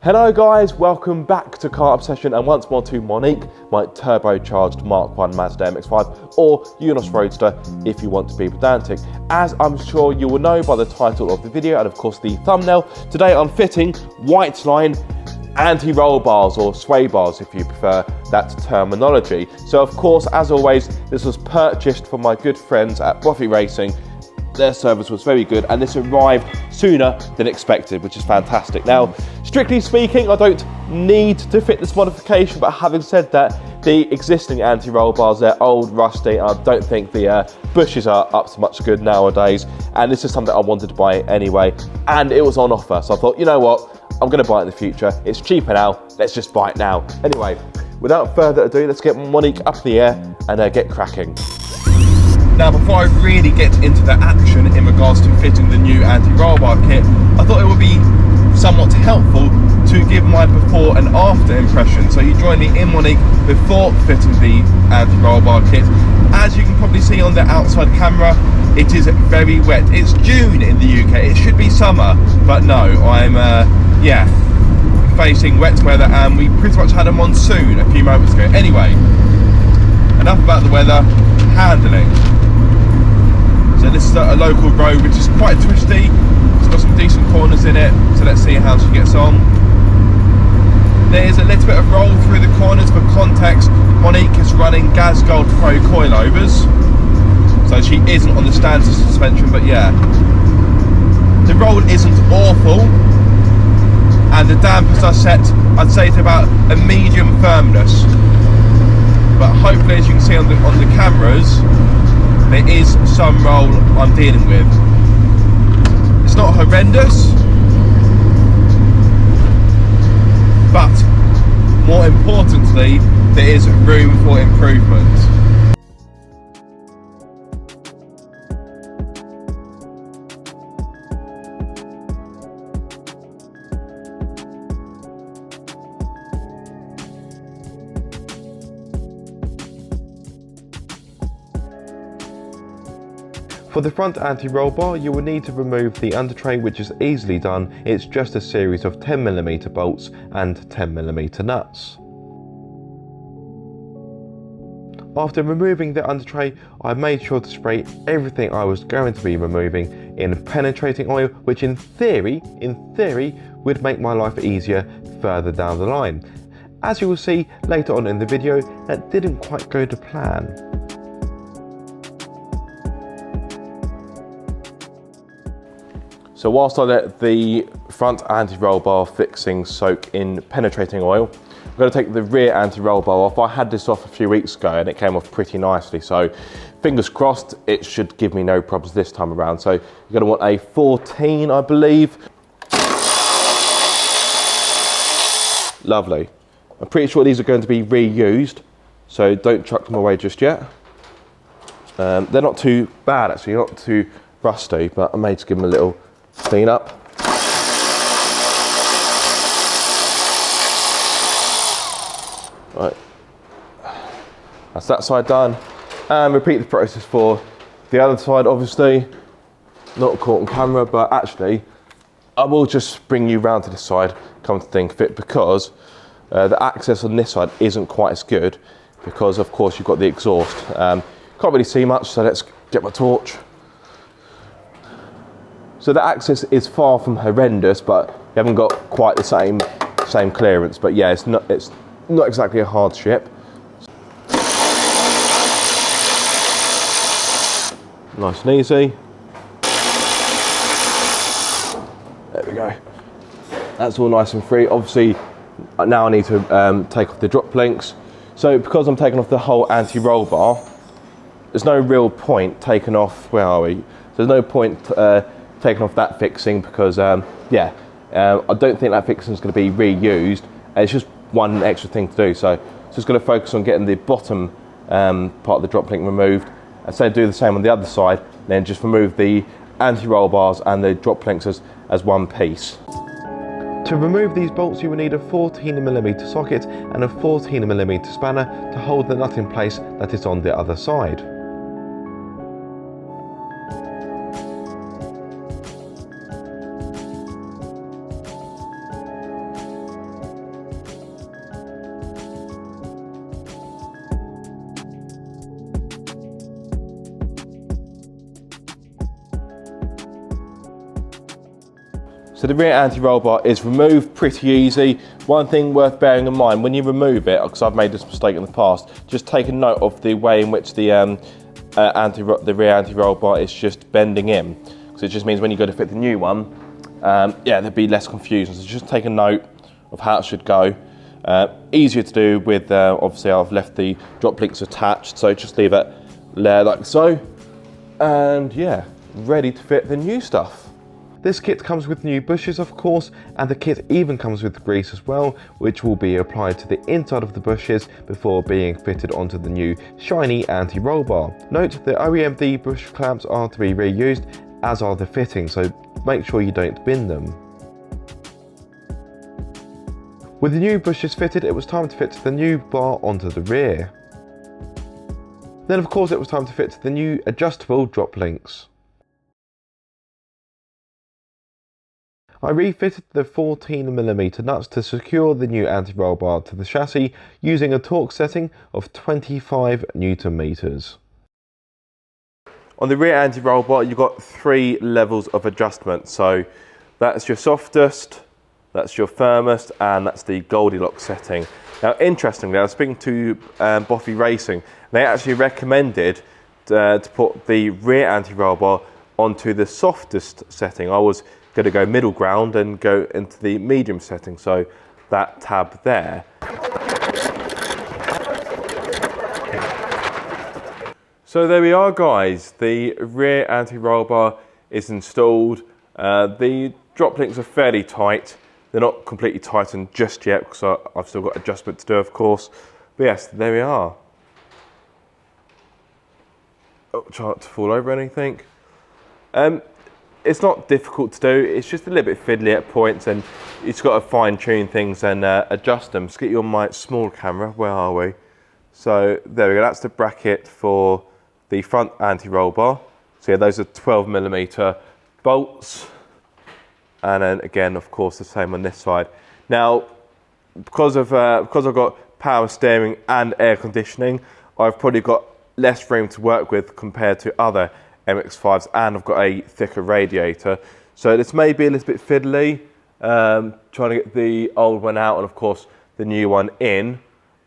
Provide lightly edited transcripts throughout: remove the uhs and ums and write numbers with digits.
Hello guys, welcome back to Car Obsession and once more to Monique, my turbocharged Mark 1 Mazda MX-5 or Unos Roadster if you want to be pedantic. As I'm sure you will know by the title of the video and of course the thumbnail, today I'm fitting Whiteline anti-roll bars or sway bars if you prefer that terminology. So of course, as always, this was purchased from my good friends at Bofi Racing. Their service was very good and this arrived sooner than expected, which is fantastic. Now, strictly speaking, I don't need to fit this modification, but having said that, the existing anti-roll bars, they're old, rusty, and I don't think the bushes are up to much good nowadays. And this is something I wanted to buy anyway, and it was on offer. So I thought, you know what, I'm gonna buy it in the future. It's cheaper now, let's just buy it now. Anyway, without further ado, let's get Monique up in the air and get cracking. Now, before I really get into the action in regards to fitting the new anti-roll bar kit, I thought it would be somewhat helpful to give my before and after impression. So you join me in Monique before fitting the anti-roll bar kit. As you can probably see on the outside camera, it is very wet. It's June in the UK, it should be summer, but no, I'm facing wet weather and we pretty much had a monsoon a few moments ago. Anyway, enough about the weather, handling. So this is a local road which is quite twisty. It's got some decent corners in it, so let's see how she gets on. There is a little bit of roll through the corners. For context, Monique is running Gas Gold Pro coilovers, so she isn't on the standard suspension, but yeah. The roll isn't awful, and the dampers are set, I'd say, to about a medium firmness. But hopefully, as you can see on the cameras, there is some roll I'm dealing with. It's not horrendous, but more importantly, there is room for improvement. For the front anti-roll bar, you will need to remove the under tray, which is easily done. It's just a series of 10mm bolts and 10mm nuts. After removing the under tray, I made sure to spray everything I was going to be removing in penetrating oil, which in theory, would make my life easier further down the line. As you will see later on in the video, that didn't quite go to plan. So whilst I let the front anti-roll bar fixing soak in penetrating oil, I'm going to take the rear anti-roll bar off. I had this off a few weeks ago and it came off pretty nicely, so fingers crossed it should give me no problems this time around. So you're going to want a 14, I believe. Lovely. I'm pretty sure these are going to be reused, so don't chuck them away just yet. They're not too bad actually, not too rusty, but I may just give them a little clean up. Right, that's that side done, and repeat the process for the other side. Obviously not caught on camera, but actually I will just bring you round to this side, come to think of it, because the access on this side isn't quite as good, because of course you've got the exhaust. Can't really see much, so let's get my torch. So the access is far from horrendous, but you haven't got quite the same clearance. But yeah, it's not exactly a hardship. Nice and easy. There we go. That's all nice and free. Obviously, now I need to take off the drop links. So because I'm taking off the whole anti-roll bar, there's no real point taking off. Where are we? There's no point taking off that fixing because I don't think that fixing is going to be reused, and it's just one extra thing to do. So just going to focus on getting the bottom part of the drop link removed, and so do the same on the other side, then just remove the anti-roll bars and the drop links as one piece. To remove these bolts, you will need a 14mm socket and a 14mm spanner to hold the nut in place that is on the other side. So the rear anti-roll bar is removed pretty easy. One thing worth bearing in mind, when you remove it, because I've made this mistake in the past, just take a note of the way in which the rear anti-roll bar is just bending in. Because it just means when you go to fit the new one, yeah, there'd be less confusion. So just take a note of how it should go. Easier to do with, obviously I've left the drop links attached, so just leave it there like so. And yeah, ready to fit the new stuff. This kit comes with new bushes, of course, and the kit even comes with grease as well, which will be applied to the inside of the bushes before being fitted onto the new shiny anti-roll bar. Note the OEMD bush clamps are to be reused, as are the fittings, so make sure you don't bin them. With the new bushes fitted, it was time to fit the new bar onto the rear. Then of course it was time to fit the new adjustable drop links. I refitted the 14mm nuts to secure the new anti-roll bar to the chassis using a torque setting of 25 Nm. On the rear anti-roll bar you've got 3 levels of adjustment, so that's your softest, that's your firmest, and that's the Goldilocks setting. Now interestingly, I was speaking to Bofi Racing, they actually recommended to put the rear anti-roll bar onto the softest setting. I was going to go middle ground and go into the medium setting, so that tab there. So there we are guys, the rear anti-roll bar is installed. The drop links are fairly tight, they're not completely tightened just yet because I've still got adjustment to do of course, but yes, there we are. Oh, try not to fall over anything. It's not difficult to do, it's just a little bit fiddly at points and you've just got to fine tune things and adjust them. Let's get you on my small camera, where are we? So there we go, that's the bracket for the front anti-roll bar. So yeah, those are 12mm bolts. And then again, of course, the same on this side. Now, because I've got power steering and air conditioning, I've probably got less room to work with compared to other MX-5s, and I've got a thicker radiator. So this may be a little bit fiddly, trying to get the old one out and of course the new one in,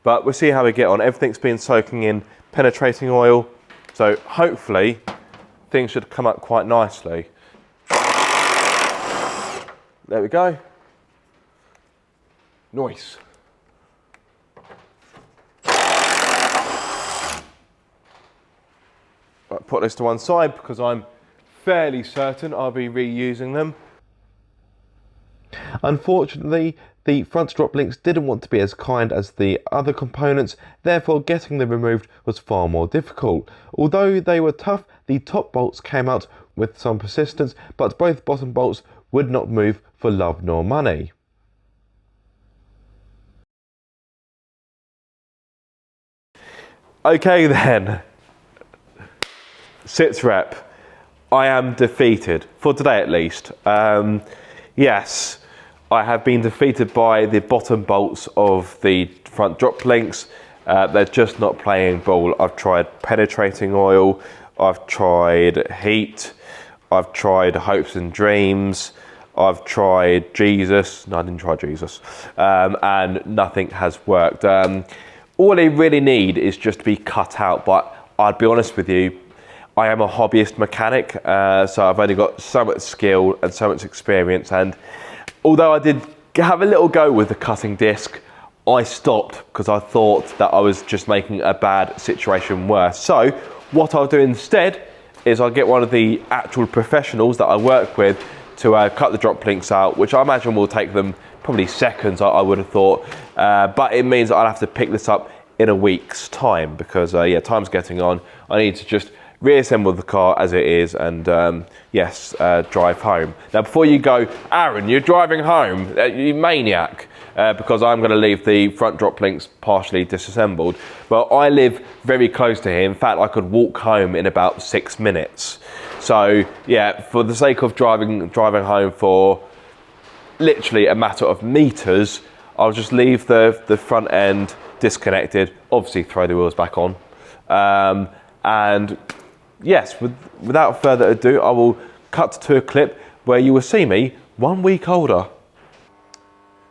but we'll see how we get on. Everything's been soaking in penetrating oil, so hopefully things should come up quite nicely. There we go. Nice. Right, put this to one side because I'm fairly certain I'll be reusing them. Unfortunately, the front drop links didn't want to be as kind as the other components, therefore getting them removed was far more difficult. Although they were tough, the top bolts came out with some persistence, but both bottom bolts would not move for love nor money. Okay then. Sits rep. I am defeated, for today at least. Yes, I have been defeated by the bottom bolts of the front drop links. They're just not playing ball. I've tried penetrating oil, I've tried heat, I've tried hopes and dreams, I've tried Jesus. No, I didn't try Jesus. And nothing has worked. All they really need is just to be cut out, but I'll be honest with you, I am a hobbyist mechanic, so I've only got so much skill and so much experience, and although I did have a little go with the cutting disc, I stopped because I thought that I was just making a bad situation worse. So what I'll do instead is I'll get one of the actual professionals that I work with to cut the drop links out, which I imagine will take them probably seconds, I would have thought, but it means I'll have to pick this up in a week's time because yeah, time's getting on. I need to just reassemble the car as it is and yes, drive home. Now before you go, Aaron, you're driving home, you maniac, because I'm going to leave the front drop links partially disassembled. Well, I live very close to here. In fact, I could walk home in about 6 minutes. So yeah, for the sake of driving home for literally a matter of meters, I'll just leave the front end disconnected, obviously throw the wheels back on, and yes, without further ado, I will cut to a clip where you will see me 1 week older.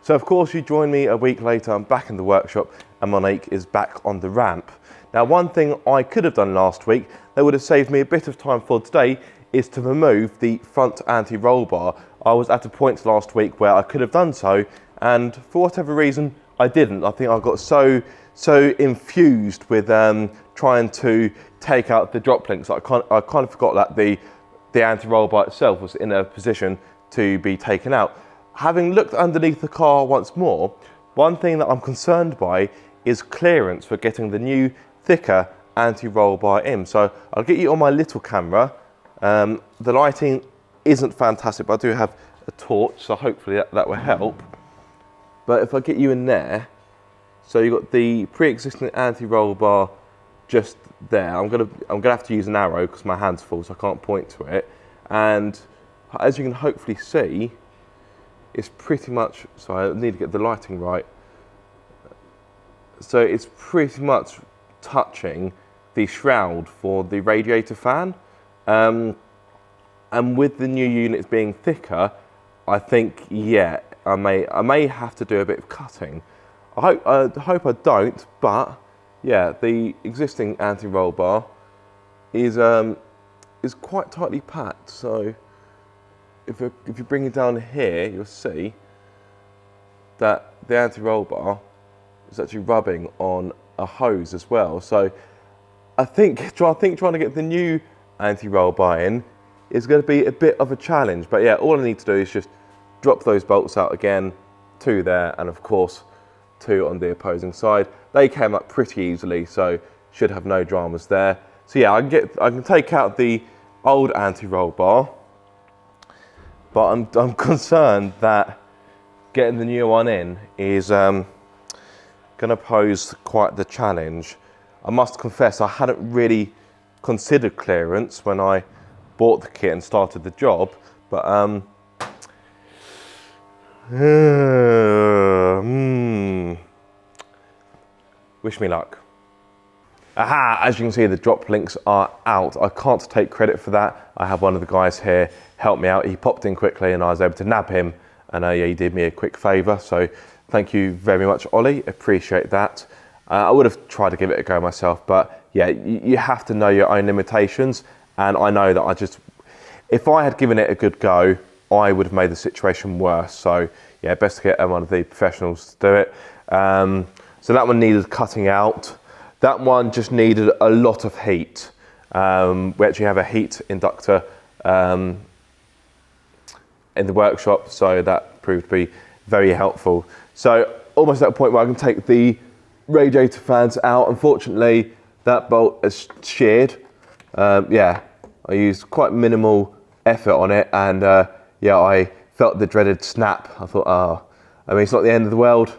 So of course you join me a week later, I'm back in the workshop and Monique is back on the ramp. Now one thing I could have done last week that would have saved me a bit of time for today is to remove the front anti-roll bar. I was at a point last week where I could have done so, and for whatever reason I didn't. I think I got so infused with trying to take out the drop links, I kind of forgot that the anti-roll bar itself was in a position to be taken out. Having looked underneath the car once more, one thing that I'm concerned by is clearance for getting the new thicker anti-roll bar in. So I'll get you on my little camera. The lighting isn't fantastic, but I do have a torch, so hopefully that will help. But if I get you in there, so you've got the pre-existing anti-roll bar just there. I'm gonna have to use an arrow because my hand's full, so I can't point to it. And as you can hopefully see, it's pretty much, sorry, I need to get the lighting right. So it's pretty much touching the shroud for the radiator fan. And with the new units being thicker, I think, yeah, I may have to do a bit of cutting. I hope I don't, but yeah, the existing anti-roll bar is quite tightly packed. So if you bring it down here, you'll see that the anti-roll bar is actually rubbing on a hose as well. So I think trying to get the new anti-roll bar in is going to be a bit of a challenge. But yeah, all I need to do is just drop those bolts out again, 2 there, and of course 2 on the opposing side. They came up pretty easily, so should have no dramas there. So yeah, I can take out the old anti-roll bar, but I'm concerned that getting the new one in is going to pose quite the challenge. I must confess I hadn't really considered clearance when I bought the kit and started the job, but wish me luck. Aha, as you can see, the drop links are out. I can't take credit for that. I have one of the guys here help me out. He popped in quickly and I was able to nab him, and yeah, he did me a quick favour. So thank you very much, Ollie. Appreciate that. I would have tried to give it a go myself, but yeah, you have to know your own limitations. And I know that if I had given it a good go, I would have made the situation worse. So yeah, best to get one of the professionals to do it. So that one needed cutting out. That one just needed a lot of heat. We actually have a heat inductor in the workshop, so that proved to be very helpful. So almost at a point where I can take the radiator fans out. Unfortunately, that bolt is sheared. Yeah, I used quite minimal effort on it, and yeah, I felt the dreaded snap. I thought, oh, I mean, it's not the end of the world.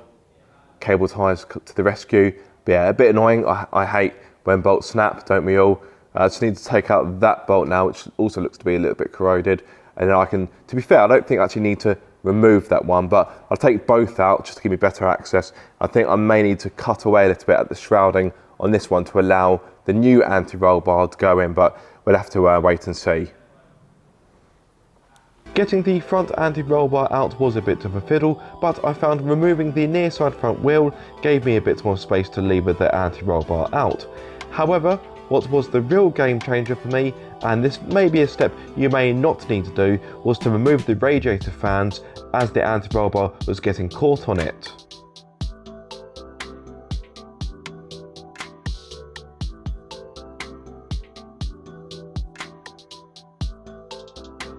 Cable ties to the rescue. But yeah, a bit annoying. I hate when bolts snap, don't we all? I just need to take out that bolt now, which also looks to be a little bit corroded. And then I can, to be fair, I don't think I actually need to remove that one, but I'll take both out just to give me better access. I think I may need to cut away a little bit at the shrouding on this one to allow the new anti-roll bar to go in, but we'll have to wait and see. Getting the front anti-roll bar out was a bit of a fiddle, but I found removing the near side front wheel gave me a bit more space to lever the anti-roll bar out. However, what was the real game changer for me, and this may be a step you may not need to do, was to remove the radiator fans as the anti-roll bar was getting caught on it.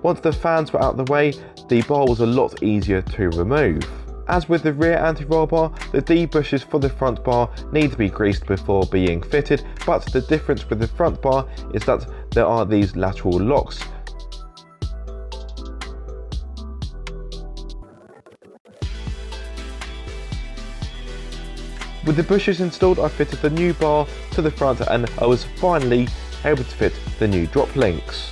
Once the fans were out of the way, the bar was a lot easier to remove. As with the rear anti-roll bar, the D-bushes for the front bar need to be greased before being fitted, but the difference with the front bar is that there are these lateral locks. With the bushes installed, I fitted the new bar to the front and I was finally able to fit the new drop links.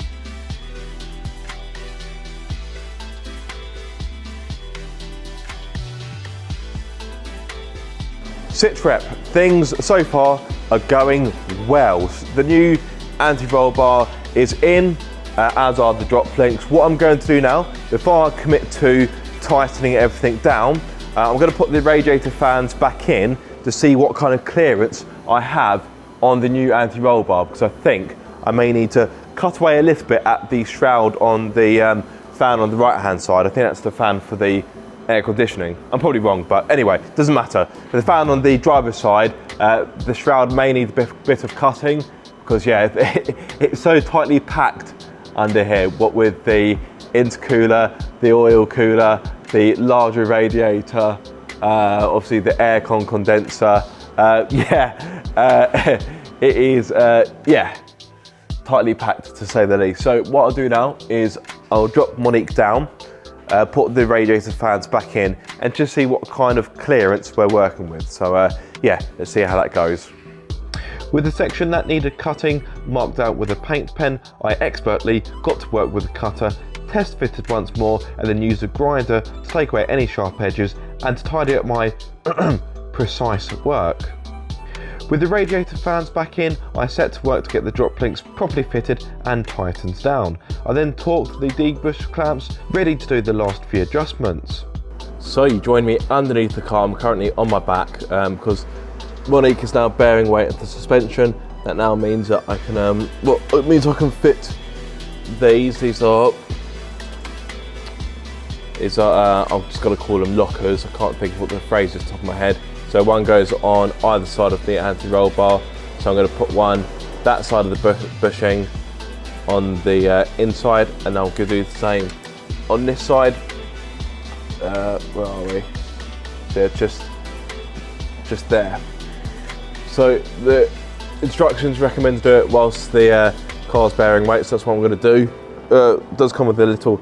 Sit rep, things so far are going well. The new anti-roll bar is in, as are the drop links. What I'm going to do now, before I commit to tightening everything down, I'm going to put the radiator fans back in to see what kind of clearance I have on the new anti-roll bar, because I think I may need to cut away a little bit at the shroud on the fan on the right hand side. I think that's the fan for the air conditioning. I'm probably wrong, but anyway, doesn't matter. The fan on the driver's side, the shroud may need a bit of cutting, because yeah, it's so tightly packed under here, what with the intercooler, the oil cooler, the larger radiator, obviously the aircon condenser. It is, tightly packed to say the least. So what I'll do now is I'll drop Monique down, put the radiator fans back in, and just see what kind of clearance we're working with. So let's see how that goes. With the section that needed cutting marked out with a paint pen, I expertly got to work with a cutter, test fitted once more, and then used a grinder to take away any sharp edges and to tidy up my precise work. With the radiator fans back in, I set to work to get the drop links properly fitted and tightened down. I then torqued the debush clamps, ready to do the last few adjustments. So you join me underneath the car. I'm currently on my back because Monique is now bearing weight at the suspension. That now means that I can, it means I can fit these. These are I've just got to call them lockers. I can't think of what the phrase is off the top of my head. So one goes on either side of the anti-roll bar. So I'm going to put one that side of the bushing on the inside, and I'll do the same on this side. Where are we? They're just there. So the instructions recommend to do it whilst the car's bearing weight, so that's what I'm going to do. It does come with a little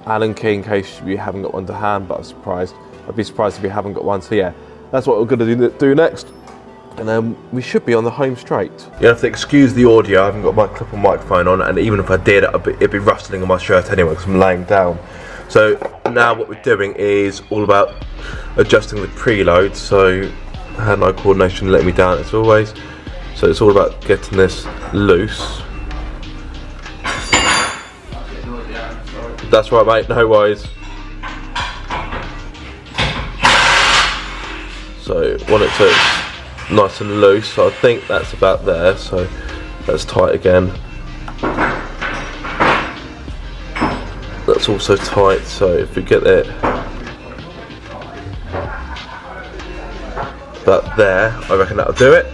Allen key in case you haven't got one to hand, but I'd be surprised if you haven't got one. So yeah, that's what we're going to do next, and then we should be on the home straight. You have to excuse the audio. I haven't got my clip-on microphone on, and even if I did, it'd be rustling on my shirt anyway because I'm laying down. So now what we're doing is all about adjusting the preload. So hand-eye coordination let me down as always. So it's all about getting this loose. That's right, mate, no worries. So want it to nice and loose, so I think that's about there, so that's tight again. That's also tight, so if we get it about there, I reckon that'll do it.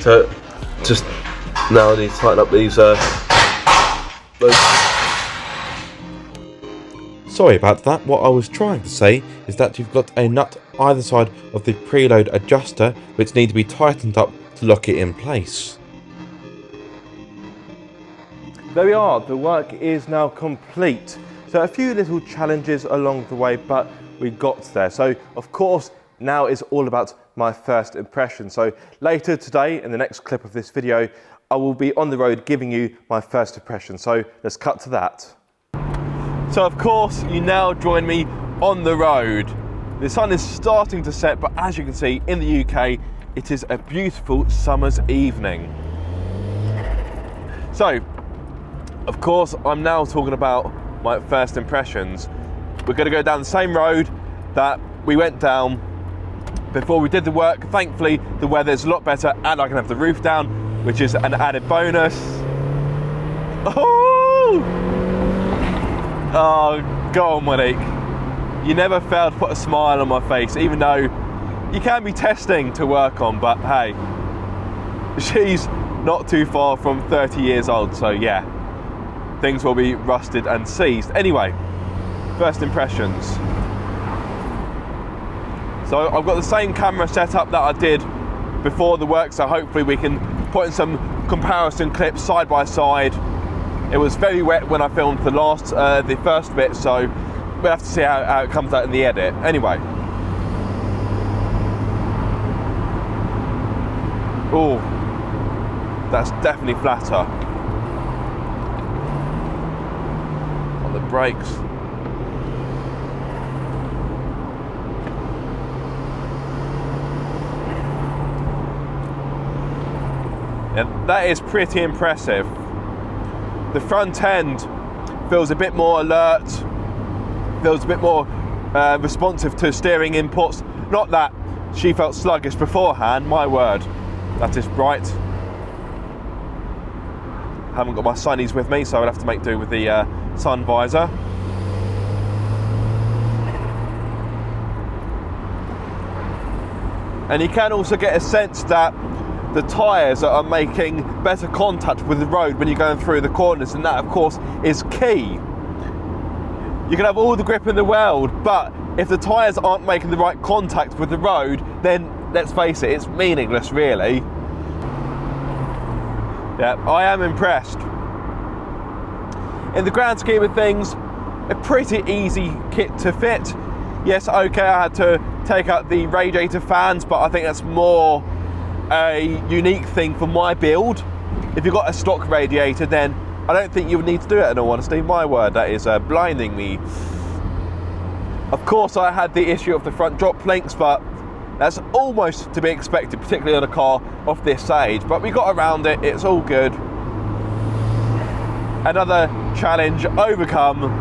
So just now I need to tighten up these Sorry about that. What I was trying to say is that you've got a nut either side of the preload adjuster which need to be tightened up to lock it in place. There we are, the work is now complete. So a few little challenges along the way, but we got there. So of course, now it's all about my first impression. So later today, in the next clip of this video, I will be on the road giving you my first impression. So let's cut to that. So of course, you now join me on the road. The sun is starting to set, but as you can see, in the UK, it is a beautiful summer's evening. So, of course, I'm now talking about my first impressions. We're going to go down the same road that we went down before we did the work. Thankfully, the weather's a lot better and I can have the roof down, which is an added bonus. Oh, go on, Monique. You never failed to put a smile on my face, even though you can be testing to work on, but hey, she's not too far from 30 years old, so yeah, things will be rusted and seized. Anyway, first impressions. So I've got the same camera setup that I did before the work, so hopefully we can put in some comparison clips side by side. It was very wet when I filmed the first bit, so we'll have to see how it comes out in the edit. Anyway. Oh, that's definitely flatter. On the brakes. Yeah, that is pretty impressive. The front end feels a bit more alert, feels a bit more responsive to steering inputs. Not that she felt sluggish beforehand, my word. That is bright. Haven't got my sunnies with me, so I'll have to make do with the sun visor. And you can also get a sense that the tyres are making better contact with the road when you're going through the corners, and that of course is key. You can have all the grip in the world, but if the tyres aren't making the right contact with the road, then let's face it, it's meaningless really. Yeah, I am impressed. In the grand scheme of things, a pretty easy kit to fit. Yes, okay, I had to take out the radiator fans, but I think that's more a unique thing for my build. If you've got a stock radiator, then I don't think you would need to do it, in all honesty. My word, that is blinding me. Of course, I had the issue of the front drop links, but that's almost to be expected, particularly on a car of this age. But we got around it, it's all good. Another challenge overcome.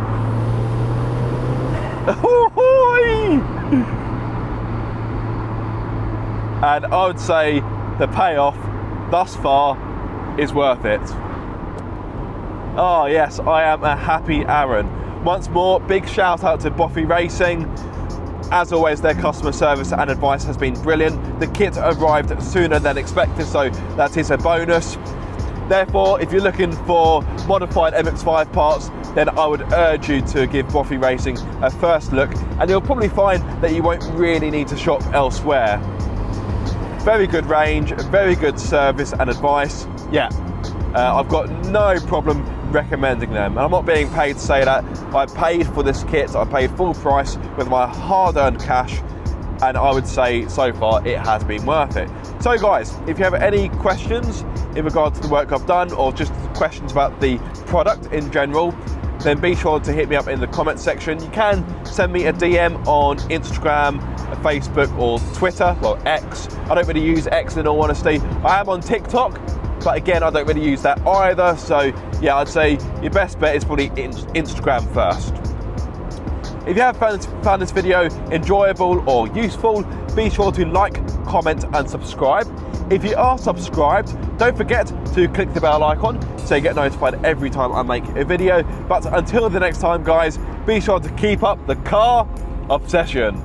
And I would say the payoff thus far is worth it. Oh yes, I am a happy Aaron. Once more, big shout out to Bofi Racing. As always, their customer service and advice has been brilliant. The kit arrived sooner than expected, so that is a bonus. Therefore, if you're looking for modified MX-5 parts, then I would urge you to give Bofi Racing a first look, and you'll probably find that you won't really need to shop elsewhere. Very good range, very good service and advice. Yeah, I've got no problem recommending them. And I'm not being paid to say that. I paid for this kit, I paid full price with my hard-earned cash, and I would say so far it has been worth it. So guys, if you have any questions in regard to the work I've done, or just questions about the product in general, then be sure to hit me up in the comment section. You can send me a DM on Instagram, Facebook or Twitter, well X. I don't really use X in all honesty. I am on TikTok, but again I don't really use that either, so yeah, I'd say your best bet is probably Instagram first. If you have found this video enjoyable or useful, be sure to like, comment and subscribe. If you are subscribed, don't forget to click the bell icon so you get notified every time I make a video. But until the next time guys, be sure to keep up the car obsession.